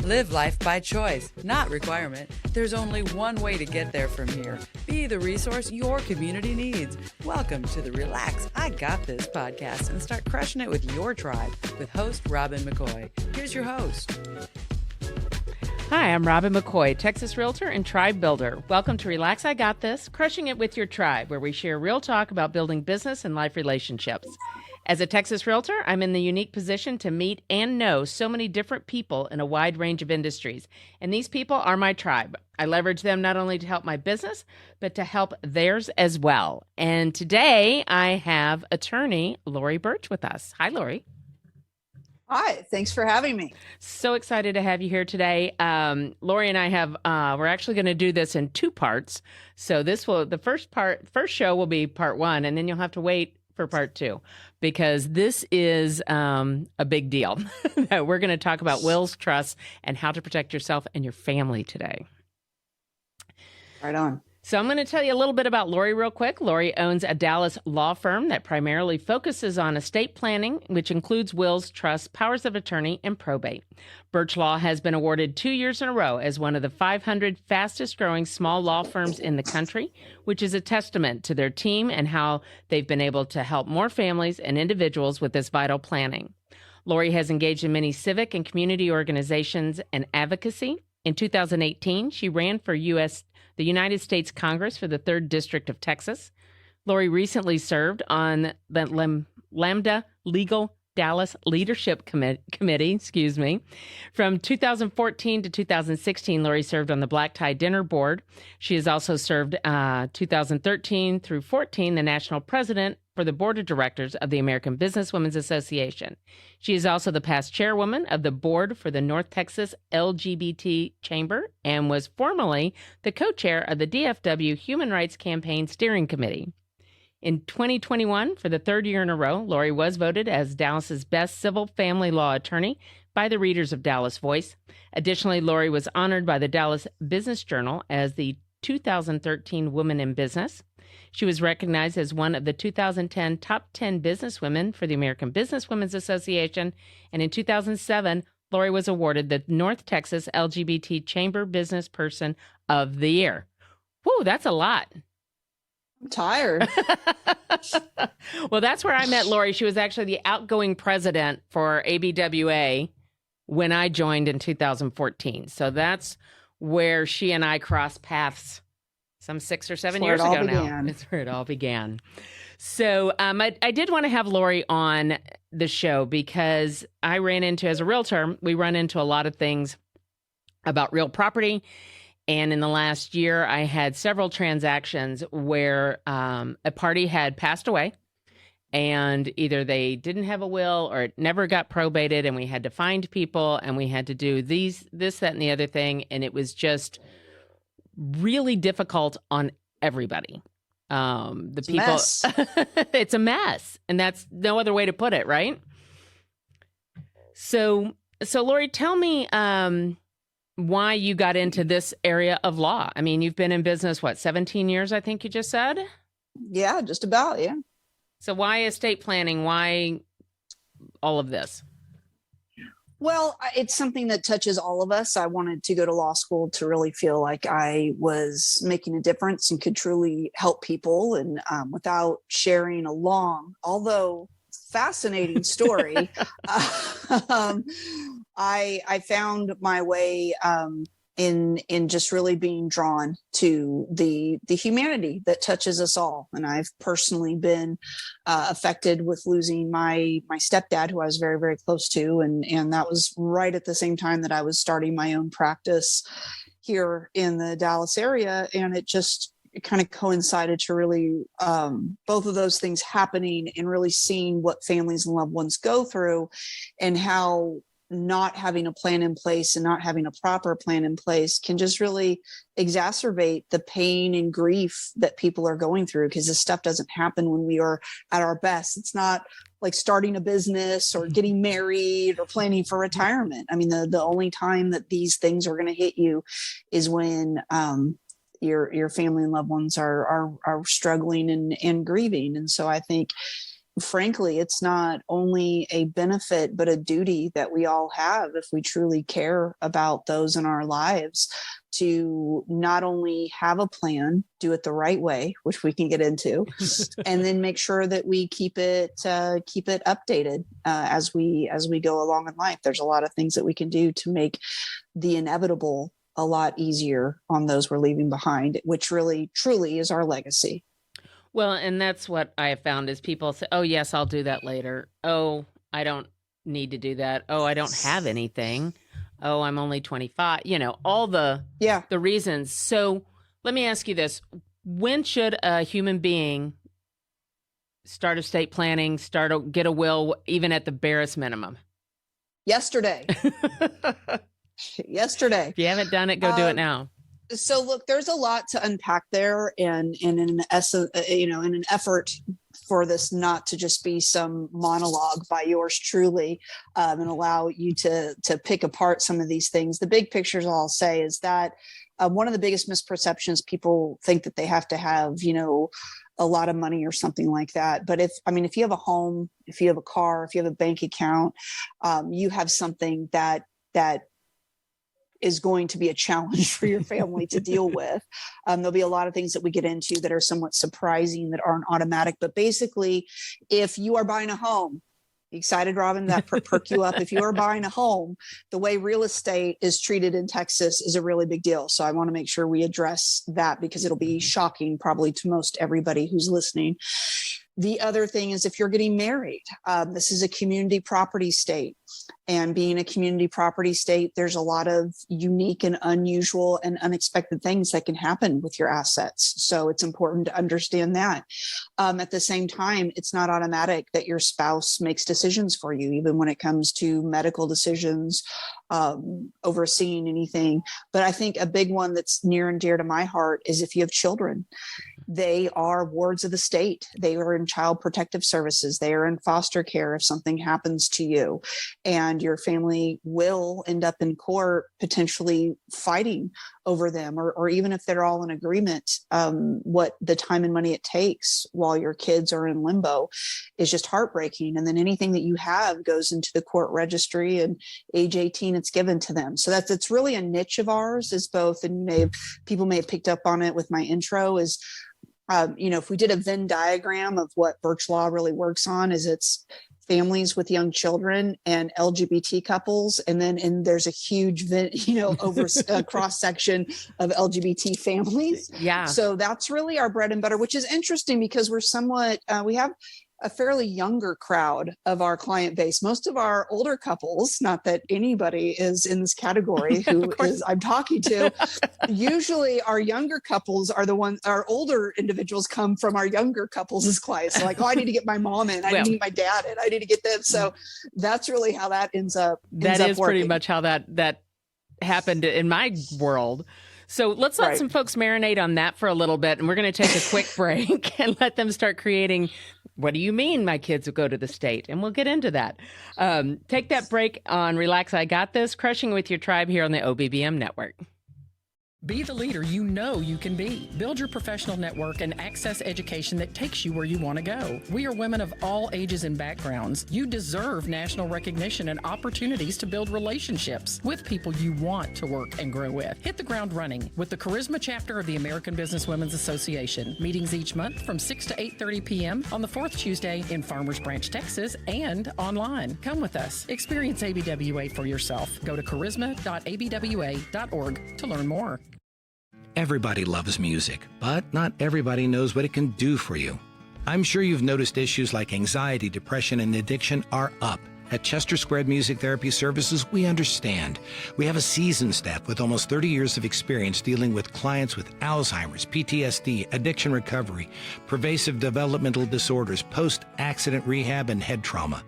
Live life by choice, not requirement. There's only one way to get there from here. Be the resource your community needs. Welcome to the Relax, I Got This podcast and start crushing it with your tribe with host Robin McCoy. Here's your host. Hi, I'm Robin McCoy, Texas realtor and tribe builder. Welcome to Relax, I Got This, crushing it with your tribe, where we share real talk about building business and life relationships. As a Texas realtor, I'm in the unique position to meet and know so many different people in a wide range of industries. And these people are my tribe. I leverage them not only to help my business, but to help theirs as well. And today I have attorney Lorie Burch with us. Hi, Lorie. Hi, thanks for having me. So excited to have you here today. Lorie and I have, we're actually going to do this in two parts. So the first show will be part one, and then you'll have to wait for part two, because this is a big deal. We're going to talk about wills, trusts, and how to protect yourself and your family today. Right on. So I'm going to tell you a little bit about Lorie real quick. Lorie owns a Dallas law firm that primarily focuses on estate planning, which includes wills, trusts, powers of attorney, and probate. Burch Law has been awarded 2 years in a row as one of the 500 fastest growing small law firms in the country, which is a testament to their team and how they've been able to help more families and individuals with this vital planning. Lorie has engaged in many civic and community organizations and advocacy. In 2018, she ran for the United States Congress for the 3rd District of Texas. Lorie recently served on the Lambda Legal Dallas Leadership Committee, From 2014 to 2016, Lorie served on the Black Tie Dinner Board. She has also served 2013 through 14, the national president for the board of directors of the American Businesswomen's Association. She is also the past chairwoman of the board for the North Texas LGBT Chamber and was formerly the co-chair of the DFW Human Rights Campaign Steering Committee. In 2021, for the 3rd year in a row, Lorie was voted as Dallas's best civil family law attorney by the readers of Dallas Voice. Additionally, Lorie was honored by the Dallas Business Journal as the 2013 Woman in Business. She was recognized as one of the 2010 top 10 businesswomen for the American Businesswomen's Association. And in 2007, Lorie was awarded the North Texas LGBT Chamber Business Person of the Year. Whew, that's a lot. I'm tired. Well, that's where I met Lorie. She was actually the outgoing president for ABWA when I joined in 2014. So that's where she and I crossed paths some 6 or 7 years ago now. That's where it all began. So I did want to have Lorie on the show because as a realtor, we run into a lot of things about real property. And in the last year, I had several transactions where a party had passed away and either they didn't have a will or it never got probated, and we had to find people and we had to do this, that, and the other thing. And it was just really difficult on everybody. It's a mess. And that's no other way to put it, right? So Lorie, tell me why you got into this area of law. I mean, you've been in business, 17 years, I think you just said? Yeah, just about, yeah. So why estate planning? Why all of this? Well, it's something that touches all of us. I wanted to go to law school to really feel like I was making a difference and could truly help people. And without sharing a long, although fascinating story, I found my way in just really being drawn to the humanity that touches us all. And I've personally been affected with losing my stepdad, who I was very, very close to. And that was right at the same time that I was starting my own practice here in the Dallas area. And it kind of coincided to really both of those things happening and really seeing what families and loved ones go through and how not having a plan in place and not having a proper plan in place can just really exacerbate the pain and grief that people are going through, because this stuff doesn't happen when we are at our best. It's not like starting a business or getting married or planning for retirement. I mean, the only time that these things are going to hit you is when your family and loved ones are struggling and grieving. And so I think frankly, it's not only a benefit, but a duty that we all have if we truly care about those in our lives, to not only have a plan, do it the right way, which we can get into, and then make sure that we keep it updated as we go along in life. There's a lot of things that we can do to make the inevitable a lot easier on those we're leaving behind, which really truly is our legacy. Well, and that's what I have found is people say, oh, yes, I'll do that later. Oh, I don't need to do that. Oh, I don't have anything. Oh, I'm only 25. All the reasons. So let me ask you this. When should a human being start estate planning, get a will, even at the barest minimum? Yesterday. Yesterday. If you haven't done it, go do it now. So look, there's a lot to unpack there, and in an effort for this not to just be some monologue by yours truly, and allow you to pick apart some of these things. The big pictures I'll say is that one of the biggest misperceptions, people think that they have to have, a lot of money or something like that. But if you have a home, if you have a car, if you have a bank account, you have something that is going to be a challenge for your family to deal with. There'll be a lot of things that we get into that are somewhat surprising, that aren't automatic. But basically, if you are buying a home, excited, Robin, that perk you up. If you are buying a home, the way real estate is treated in Texas is a really big deal. So I want to make sure we address that, because it'll be shocking probably to most everybody who's listening. The other thing is, if you're getting married, this is a community property state. And being a community property state, there's a lot of unique and unusual and unexpected things that can happen with your assets. So it's important to understand that. At the same time, it's not automatic that your spouse makes decisions for you, even when it comes to medical decisions, overseeing anything. But I think a big one that's near and dear to my heart is if you have children. They are wards of the state. They are in child protective services. They are in foster care if something happens to you. And your family will end up in court potentially fighting over them, or even if they're all in agreement, what the time and money it takes while your kids are in limbo is just heartbreaking. And then anything that you have goes into the court registry, and age 18, it's given to them. So it's really a niche of ours, is both, and people may have picked up on it with my intro, is if we did a Venn diagram of what Burch Law really works on, is it's families with young children and LGBT couples. And there's a huge, cross section of LGBT families. Yeah. So that's really our bread and butter, which is interesting because we're we have a fairly younger crowd of our client base. Most of our older couples, not that anybody is in this category who I'm talking to, usually our younger couples are our older individuals come from our younger couples as clients. So like, I need to get my mom in, I need to get my dad in, I need to get them. So that's really how that ends up working. Pretty much how that happened in my world. So let's let some folks marinate on that for a little bit, and we're going to take a quick break and let them start creating, what do you mean my kids will go to the state? And we'll get into that. Take that break on Relax, I Got This, Crushing with Your Tribe here on the OBBM Network. Be the leader you know you can be. Build your professional network and access education that takes you where you want to go. We are women of all ages and backgrounds. You deserve national recognition and opportunities to build relationships with people you want to work and grow with. Hit the ground running with the Charisma chapter of the American Business Women's Association. Meetings each month from 6 to 8:30 p.m. on the fourth Tuesday in Farmers Branch, Texas, and online. Come with us. Experience ABWA for yourself. Go to charisma.abwa.org to learn more. Everybody loves music, but not everybody knows what it can do for you. I'm sure you've noticed issues like anxiety, depression, and addiction are up. At Chester Squared Music Therapy Services, we understand. We have a seasoned staff with almost 30 years of experience dealing with clients with Alzheimer's, PTSD, addiction recovery, pervasive developmental disorders, post-accident rehab, and head trauma.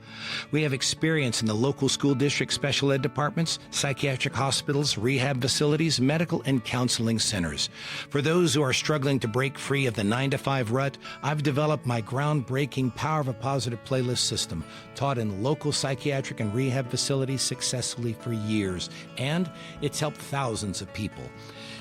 We have experience in the local school district special ed departments, psychiatric hospitals, rehab facilities, medical and counseling centers. For those who are struggling to break free of the 9-to-5 rut, I've developed my groundbreaking Power of a Positive playlist system, taught in local psychiatric psychiatric and rehab facilities successfully for years, and it's helped thousands of people.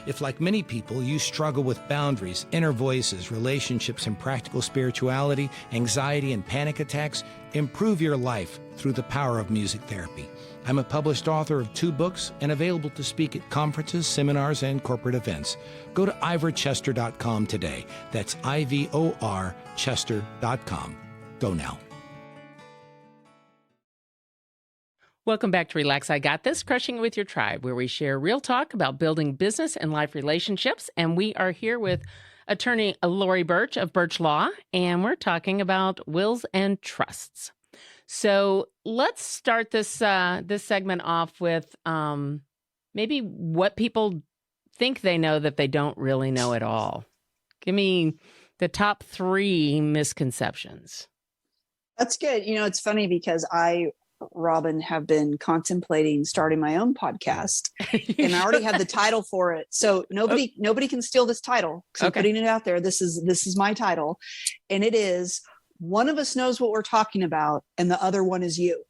If, like many people, you struggle with boundaries, inner voices, relationships, and practical spirituality, anxiety, and panic attacks, improve your life through the power of music therapy. I'm a published author of 2 books and available to speak at conferences, seminars, and corporate events. Go to ivorchester.com today. That's IVOR Chester.com. Go now. Welcome back to Relax, I Got This, Crushing It with Your Tribe, where we share real talk about building business and life relationships. And we are here with attorney Lorie Burch of Burch Law, and we're talking about wills and trusts. So let's start this this segment off with maybe what people think they know that they don't really know at all. Give me the top 3 misconceptions. That's good. It's funny because Robin, have been contemplating starting my own podcast, and I already have the title for it. So nobody can steal this title. So I'm putting it out there. This is my title, and it is one of us knows what we're talking about, and the other one is you.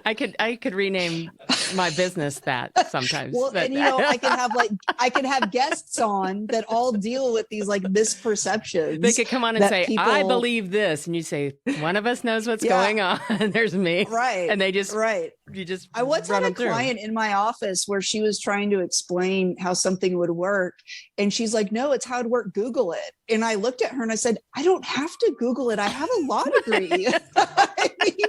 I could rename my business that sometimes. Well, but... and I could have guests on that all deal with these like misperceptions. They could come on and say, I believe this. And you say, one of us knows what's going on. And there's me. Right. And they just, I once had a client in my office where she was trying to explain how something would work. And she's like, no, it's how it work. Google it. And I looked at her and I said, I don't have to Google it. I have a law degree. I mean,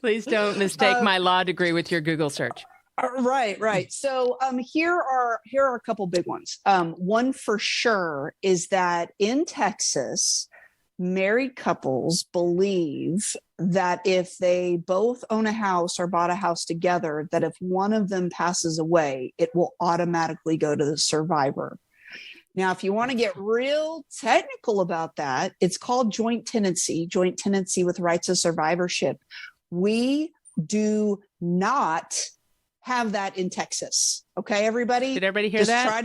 please don't mistake my law degree with your Google search. Right. So here are a couple big ones. One for sure is that in Texas, married couples believe that if they both own a house or bought a house together, that if one of them passes away, it will automatically go to the survivor. Now, if you want to get real technical about that, it's called joint tenancy with rights of survivorship. We do not have that in Texas. Okay, everybody? Did everybody hear that?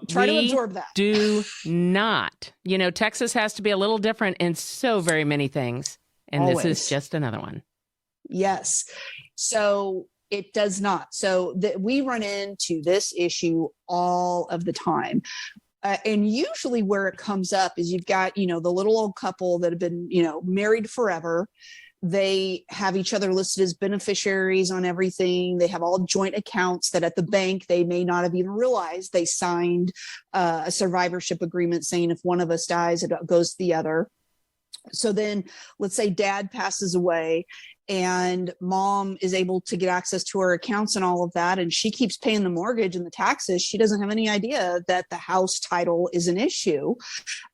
Try to absorb that. Do not. Texas has to be a little different in so very many things. And Always. This is just another one. Yes. So it does not. So we run into this issue all of the time. And usually where it comes up is you've got, the little old couple that have been, married forever. They have each other listed as beneficiaries on everything. They have all joint accounts that at the bank, they may not have even realized they signed a survivorship agreement saying if one of us dies, it goes to the other. So then let's say dad passes away and mom is able to get access to her accounts and all of that. And she keeps paying the mortgage and the taxes. She doesn't have any idea that the house title is an issue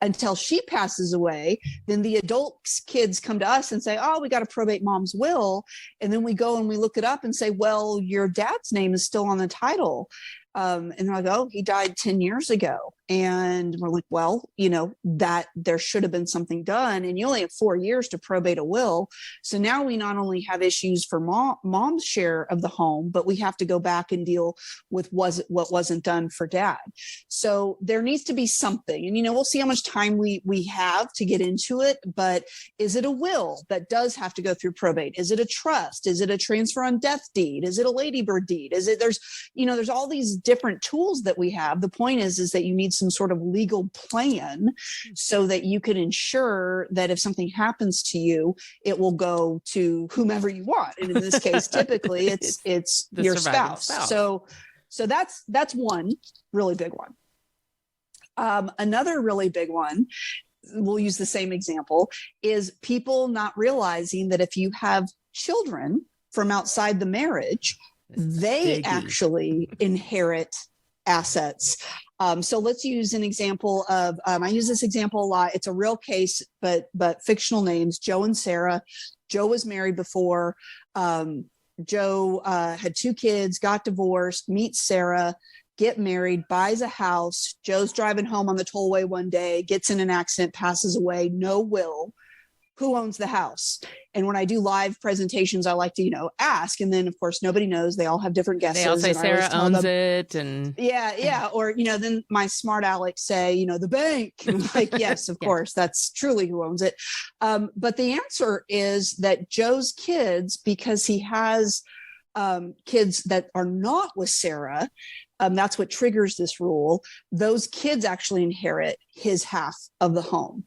until she passes away. Then the adult kids come to us and say, oh, we got to probate mom's will. And then we go and we look it up and say, well, your dad's name is still on the title. And they're like, oh, he died 10 years ago. And we're like, well, that there should have been something done. And you only have 4 years to probate a will. So now we not only have issues for mom's share of the home, but we have to go back and deal with what wasn't done for dad. So there needs to be something. And, we'll see how much time we have to get into it. But is it a will that does have to go through probate? Is it a trust? Is it a transfer on death deed? Is it a ladybird deed? There's all these different tools that we have. The point is that you need some sort of legal plan so that you can ensure that if something happens to you, it will go to whomever you want. And in this case, typically it's your spouse. So that's one really big one. Another really big one, we'll use the same example, is people not realizing that if you have children from outside the marriage, they actually inherit assets. So let's use an example of, I use this example a lot. It's a real case, but fictional names, Joe and Sarah. Joe was married before. Joe had 2 kids, got divorced, meets Sarah, get married, buys a house. Joe's driving home on the tollway one day, gets in an accident, passes away, no will. who owns the house? And when I do live presentations, I like to, ask. And then, of course, nobody knows. They all have different guesses. They all say and Sarah owns it. And yeah. Or, then my smart Alex say, the bank. And I'm like, yes, of course, that's truly who owns it. But the answer is that Joe's kids, because he has kids that are not with Sarah, that's what triggers this rule. Those kids actually inherit his half of the home.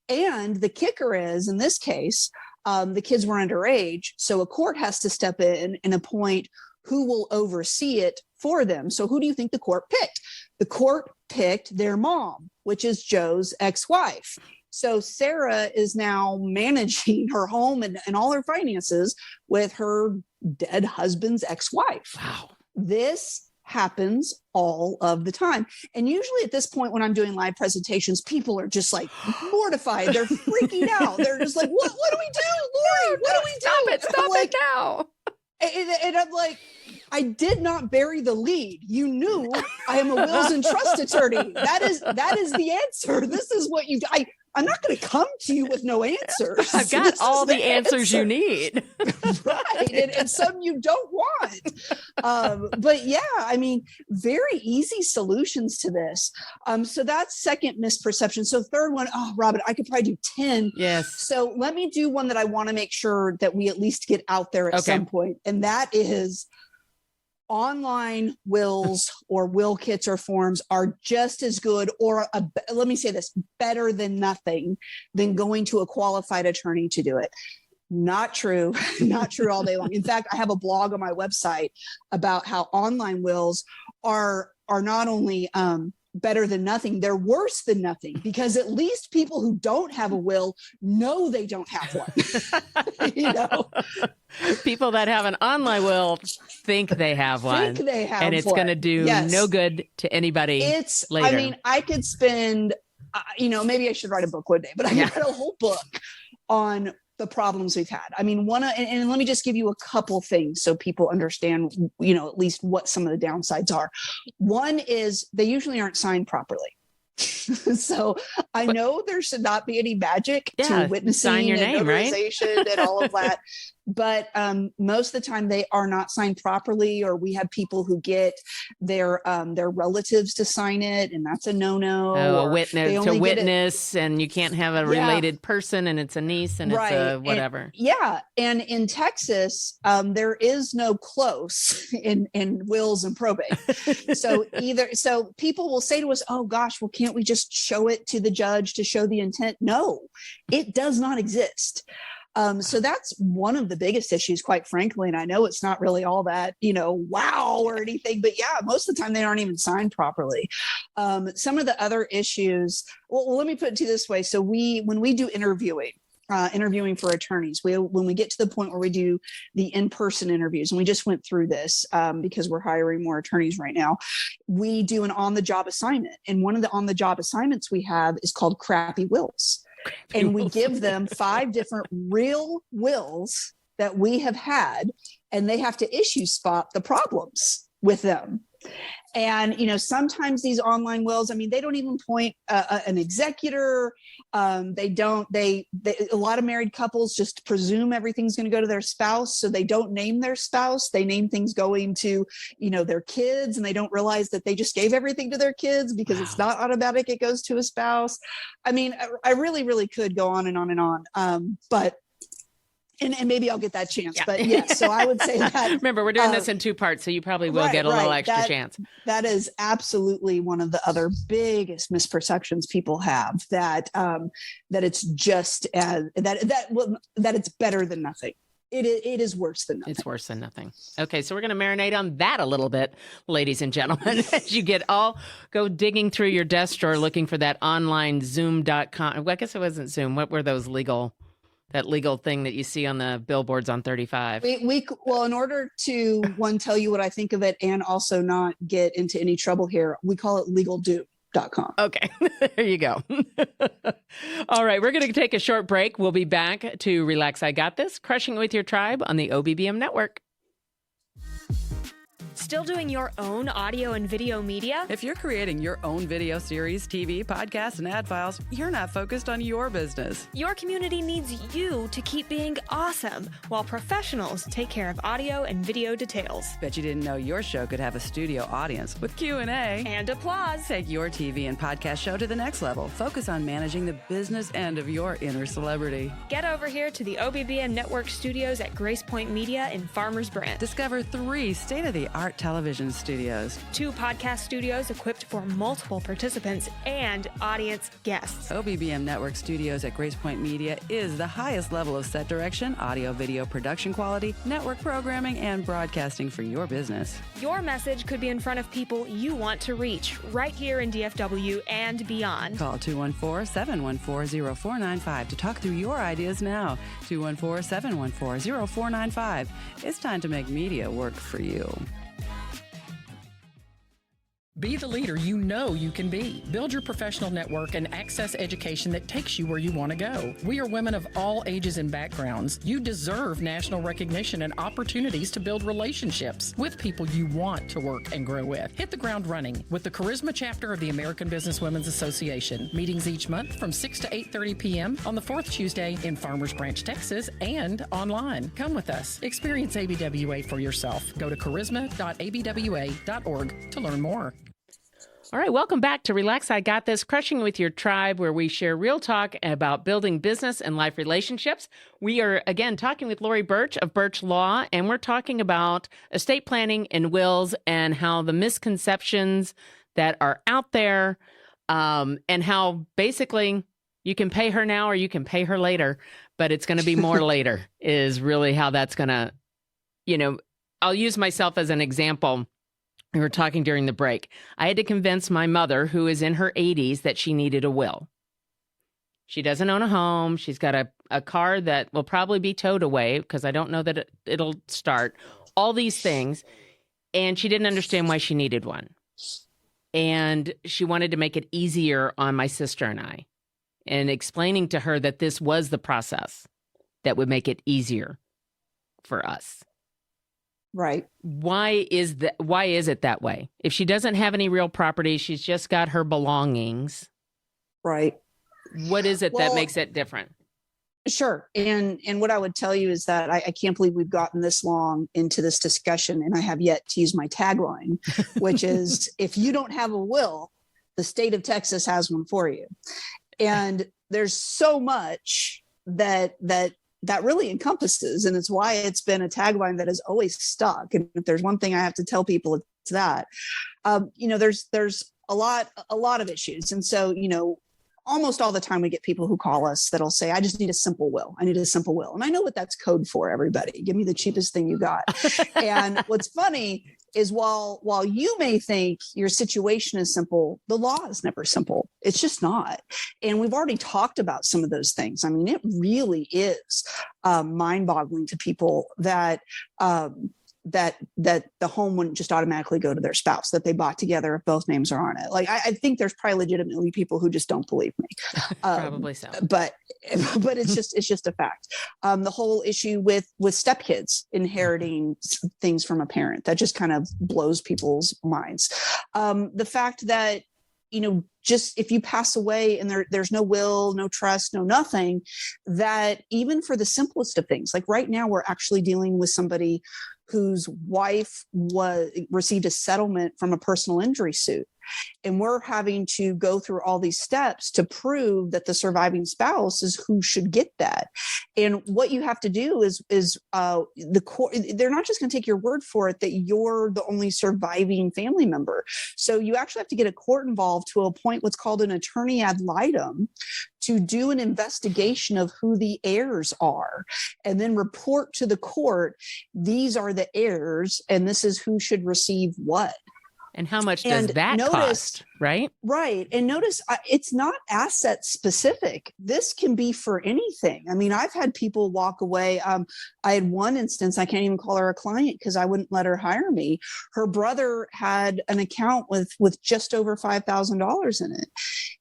And the kicker is, in this case, the kids were underage. So a court has to step in and appoint who will oversee it for them. So who do you think the court picked? The court picked their mom, which is Joe's ex-wife. So Sarah is now managing her home and all her finances with her dead husband's ex-wife. Wow. This happens all of the time. And usually at this point, when I'm doing live presentations, people are just like mortified. They're freaking out. They're just like, what do we do, Lorie? What do we do? Stop it now. And I'm like, I did not bury the lead. You knew I am a wills and trust attorney. That is the answer. This is what you do. I'm not going to come to you with no answers. I've got all the answers you need. Right. And some you don't want. But yeah, very easy solutions to this. So that's second misperception. So third one, Robin, I could probably do 10. Yes. So let me do one that I want to make sure that we at least get out there at some point. And that is, online wills or will kits or forms are just as good, or let me say this, better than nothing than going to a qualified attorney to do it. Not true. Not true all day long. In fact, I have a blog on my website about how online wills are not only better than nothing, they're worse than nothing, because at least people who don't have a will know they don't have one. People that have an online will think they have one. And it's going to do no good to anybody later. I could spend, maybe I should write a book one day, but I could write a whole book on the problems we've had. And let me just give you a couple things so people understand, at least what some of the downsides are. One is they usually aren't signed properly. So I know there should not be any magic to witnessing sign your and name, notarization right? And all of that. But most of the time they are not signed properly, or we have people who get their relatives to sign it, and that's a no-no. A witness, and you can't have a related person, and it's a niece, and it's a whatever. And in Texas, there is no close in wills and probate. So people will say to us, "Oh gosh, well, can't we just show it to the judge to show the intent?" No, it does not exist. So that's one of the biggest issues, quite frankly. And I know it's not really all that, wow or anything, but most of the time they aren't even signed properly. Some of the other issues, well, let me put it to you this way. So when we do interviewing for attorneys, when we get to the point where we do the in-person interviews, and we just went through this because we're hiring more attorneys right now, we do an on-the-job assignment. And one of the on-the-job assignments we have is called Crappy Wills. And we give them 5 different real wills that we have had, and they have to issue spot the problems with them. And, sometimes these online wills, they don't even point an executor. A lot of married couples just presume everything's going to go to their spouse. So they don't name their spouse. They name things going to, their kids, and they don't realize that they just gave everything to their kids because it's not automatic. It goes to a spouse. I really, really could go on and on and on. But And maybe I'll get that chance. But yes, so I would say that. Remember, we're doing this in 2 parts, so you probably will get a little extra chance. That is absolutely one of the other biggest misperceptions people have, that it's just that it's better than nothing. It is worse than nothing. It's worse than nothing. Okay, so we're going to marinate on that a little bit, ladies and gentlemen, as you go digging through your desk drawer looking for that online Zoom.com. Well, I guess it wasn't Zoom. What were those that legal thing that you see on the billboards on 35? Well, in order to tell you what I think of it and also not get into any trouble here, we call it legaldoom.com. Okay, there you go. All right, we're going to take a short break. We'll be back to Relax, I Got This, Crushing It with Your Tribe on the OBBM Network. Still doing your own audio and video media? If you're creating your own video series, TV, podcasts, and ad files, you're not focused on your business. Your community needs you to keep being awesome, while professionals take care of audio and video details. Bet you didn't know your show could have a studio audience with Q&A And applause. Take your TV and podcast show to the next level. Focus on managing the business end of your inner celebrity. Get over here to the OBBM Network studios at Grace Point Media in Farmers Branch. Discover 3 state-of-the-art television studios. 2 podcast studios equipped for multiple participants and audience guests. OBBM Network Studios at Grace Point Media is the highest level of set direction, audio-video production quality, network programming, and broadcasting for your business. Your message could be in front of people you want to reach right here in DFW and beyond. Call 214-714-0495 to talk through your ideas now. 214-714-0495. It's time to make media work for you. Be the leader you know you can be. Build your professional network and access education that takes you where you want to go. We are women of all ages and backgrounds. You deserve national recognition and opportunities to build relationships with people you want to work and grow with. Hit the ground running with the Charisma chapter of the American Business Women's Association. Meetings each month from 6 to 8:30 p.m. on the 4th Tuesday in Farmers Branch, Texas, and online. Come with us. Experience ABWA for yourself. Go to charisma.abwa.org to learn more. All right, welcome back to Relax, I Got This, Crushing with Your Tribe, where we share real talk about building business and life relationships. We are, again, talking with Lorie Burch of Burch Law, and we're talking about estate planning and wills and how the misconceptions that are out there and how basically you can pay her now or you can pay her later, but it's going to be more later is really how that's going to, I'll use myself as an example. We were talking during the break. I had to convince my mother, who is in her 80s, that she needed a will. She doesn't own a home. She's got a car that will probably be towed away because I don't know that it'll start. All these things. And she didn't understand why she needed one. And she wanted to make it easier on my sister and I. And explaining to her that this was the process that would make it easier for us. Right. Why is it that way? If she doesn't have any real property, she's just got her belongings. Right. What is it that makes it different? Sure. And what I would tell you is that I can't believe we've gotten this long into this discussion and I have yet to use my tagline, which is if you don't have a will, the state of Texas has one for you. And there's so much that really encompasses. And it's why it's been a tagline that has always stuck. And if there's one thing I have to tell people, it's that, there's a lot of issues. And so, almost all the time we get people who call us that'll say, I just need a simple will. I need a simple will. And I know what that's code for, everybody. Give me the cheapest thing you got. And what's funny is while you may think your situation is simple, the law is never simple. It's just not. And we've already talked about some of those things. I mean, it really is mind-boggling to people that the home wouldn't just automatically go to their spouse, that they bought together if both names are on it. Like, I think there's probably legitimately people who just don't believe me. Probably so. But it's just a fact. The whole issue with stepkids inheriting things from a parent, that just kind of blows people's minds. The fact that, just if you pass away and there's no will, no trust, no nothing, that even for the simplest of things, like right now, we're actually dealing with somebody whose wife received a settlement from a personal injury suit. And we're having to go through all these steps to prove that the surviving spouse is who should get that. And what you have to do is the court, they're not just going to take your word for it that you're the only surviving family member. So you actually have to get a court involved to appoint what's called an attorney ad litem to do an investigation of who the heirs are and then report to the court, these are the heirs and this is who should receive what. And how much does that cost, right? Right. And notice it's not asset specific. This can be for anything. I mean, I've had people walk away. I had one instance, I can't even call her a client because I wouldn't let her hire me. Her brother had an account with just over $5,000 in it.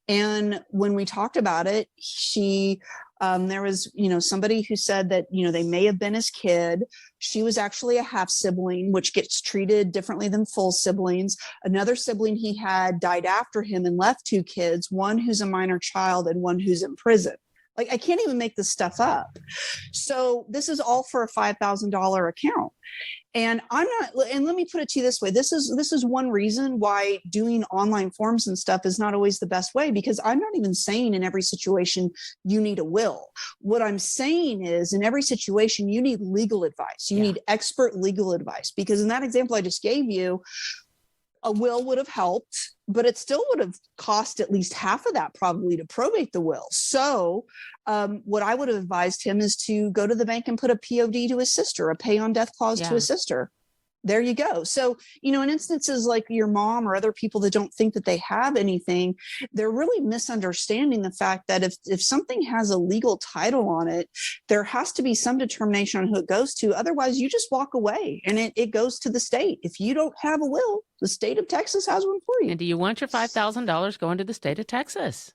And when we talked about it, she There was, somebody who said that, they may have been his kid. She was actually a half sibling, which gets treated differently than full siblings. Another sibling he had died after him and left two kids, one who's a minor child and one who's in prison. Like, I can't even make this stuff up. So this is all for a $5,000 account. And and let me put it to you this way. This is one reason why doing online forms and stuff is not always the best way, because I'm not even saying in every situation you need a will. What I'm saying is in every situation, you need legal advice. You need expert legal advice, because in that example I just gave you, a will would have helped, but it still would have cost at least half of that probably to probate the will. So what I would have advised him is to go to the bank and put a POD to his sister, a pay on death clause to his sister. There you go. So, in instances like your mom or other people that don't think that they have anything, they're really misunderstanding the fact that if something has a legal title on it, there has to be some determination on who it goes to. Otherwise, you just walk away and it goes to the state. If you don't have a will, the state of Texas has one for you. And do you want your $5,000 going to the state of Texas?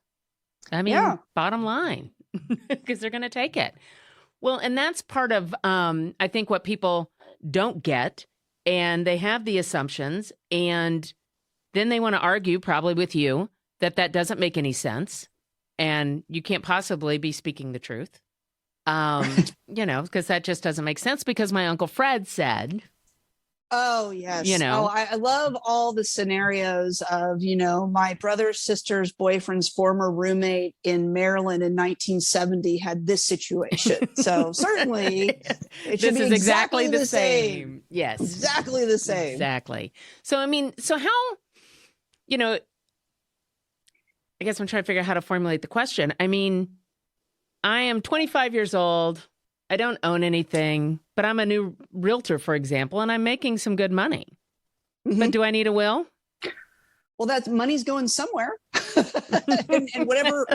I mean, bottom line, because they're going to take it. Well, and that's part of, I think, what people don't get. And they have the assumptions, and then they want to argue probably with you that doesn't make any sense, and you can't possibly be speaking the truth, because that just doesn't make sense, because my Uncle Fred said. Oh, yes. I love all the scenarios of, my brother's sister's boyfriend's former roommate in Maryland in 1970 had this situation. So certainly it should be exactly the same. Yes. Exactly the same. Exactly. So, so how, I guess I'm trying to figure out how to formulate the question. I am 25 years old. I don't own anything, but I'm a new realtor, for example, and I'm making some good money. Mm-hmm. But do I need a will? Well, that money's going somewhere and wherever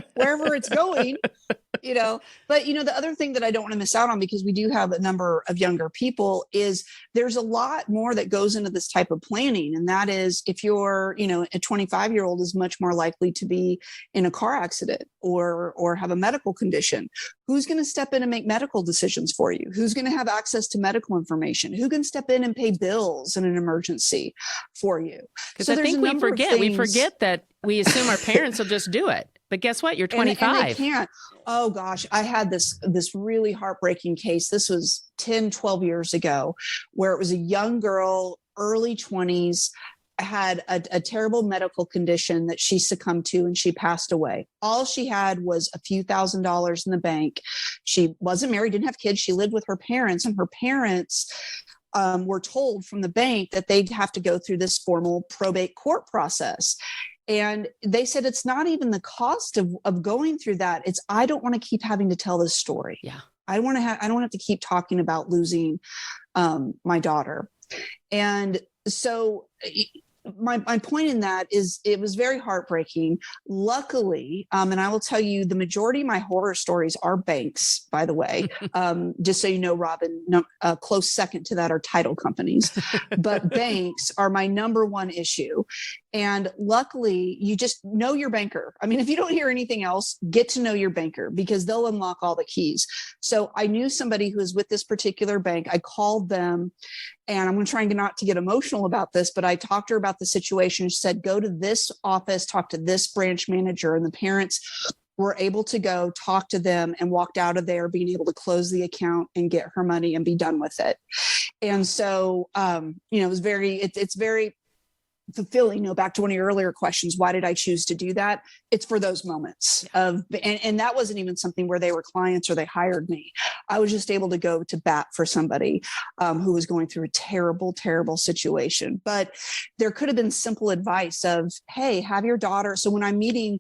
it's going, but the other thing that I don't want to miss out on, because we do have a number of younger people, is there's a lot more that goes into this type of planning. And that is, if you're, a 25-year-old is much more likely to be in a car accident or have a medical condition. Who's going to step in and make medical decisions for you? Who's going to have access to medical information? Who can step in and pay bills in an emergency for you? Because I think we forget that we assume our parents will just do it. But guess what? You're 25. And they can't. Oh, gosh. I had this really heartbreaking case. This was 10, 12 years ago, where it was a young girl, early 20s, had a terrible medical condition that she succumbed to, and she passed away. All she had was a few $1,000s in the bank. She wasn't married, didn't have kids. She lived with her parents, and her parents were told from the bank that they'd have to go through this formal probate court process. And they said, it's not even the cost of going through that. It's, I don't want to keep having to tell this story. Yeah. I don't have to keep talking about losing my daughter. And so my point in that is it was very heartbreaking. Luckily, and I will tell you, the majority of my horror stories are banks, by the way. Just so you know, Robin, a close second to that are title companies. But banks are my number one issue. And luckily, you just know your banker. If you don't hear anything else, get to know your banker, because they'll unlock all the keys. So I knew somebody who was with this particular bank. I called them, and I'm trying not to get emotional about this, but I talked to her about the situation. She said, go to this office, talk to this branch manager. And the parents were able to go talk to them and walked out of there being able to close the account and get her money and be done with it. And so, it was it's very fulfilling. Back to one of your earlier questions, why did I choose to do that? It's for those moments and that wasn't even something where they were clients or they hired me. I was just able to go to bat for somebody who was going through a terrible, terrible situation. But there could have been simple advice of, hey, have your daughter. So when I'm meeting,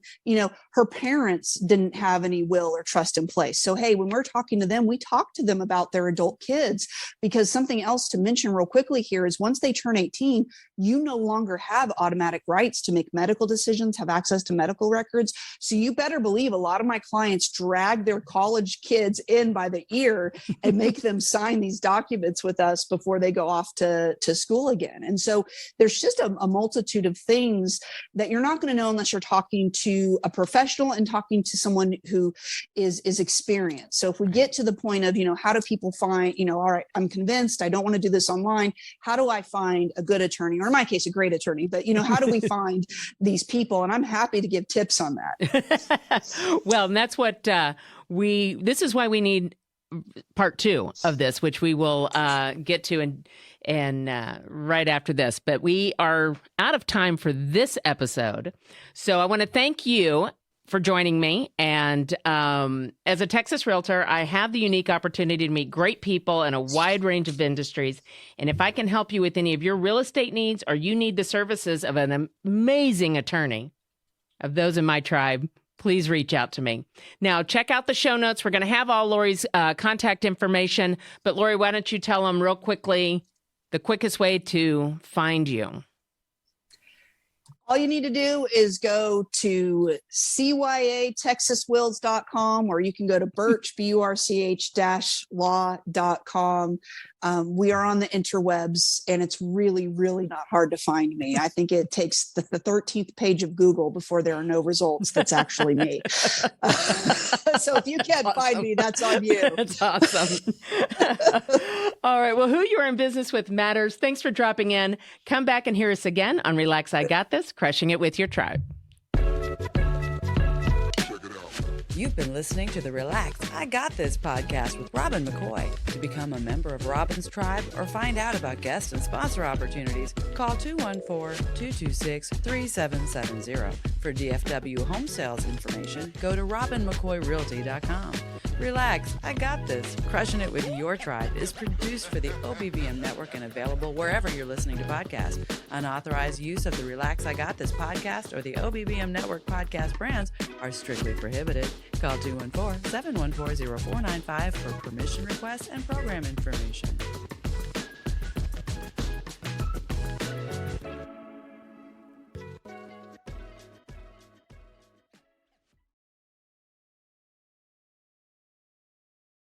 her parents didn't have any will or trust in place. So, hey, when we're talking to them, we talk to them about their adult kids, because something else to mention real quickly here is once they turn 18, you no longer longer have automatic rights to make medical decisions, have access to medical records. So you better believe a lot of my clients drag their college kids in by the ear and make them sign these documents with us before they go off to school again. And so there's just a multitude of things that you're not going to know unless you're talking to a professional and talking to someone who is experienced. So if we get to the point of, how do people find, all right, I'm convinced I don't want to do this online. How do I find a good attorney, or in my case, a great attorney? But, how do we find these people? And I'm happy to give tips on that. Well, and that's what this is why we need part 2 of this, which we will get to and right after this. But we are out of time for this episode. So I want to thank you for joining me. And as a Texas realtor, I have the unique opportunity to meet great people in a wide range of industries. And if I can help you with any of your real estate needs, or you need the services of an amazing attorney, of those in my tribe, please reach out to me. Now, check out the show notes. We're going to have all Lorie's contact information. But Lorie, why don't you tell them real quickly the quickest way to find you? All you need to do is go to cyatexaswills.com, or you can go to Burch, burch-law.com. We are on the interwebs, and it's really, really not hard to find me. I think it takes the 13th page of Google before there are no results. That's actually me. So if you can't find me, that's on you. That's awesome. All right. Well, who you are in business with matters. Thanks for dropping in. Come back and hear us again on Relax, I Got This, crushing it with your tribe. You've been listening to the Relax, I Got This podcast with Robin McCoy. To become a member of Robin's tribe or find out about guest and sponsor opportunities, call 214-226-3770. For DFW home sales information, go to robinmccoyrealty.com. Relax, I Got This, crushing it with your tribe is produced for the OBBM network and available wherever you're listening to podcasts. Unauthorized use of the Relax, I Got This podcast or the OBBM network podcast brands are strictly prohibited. Call 214-714-0495 for permission requests and program information.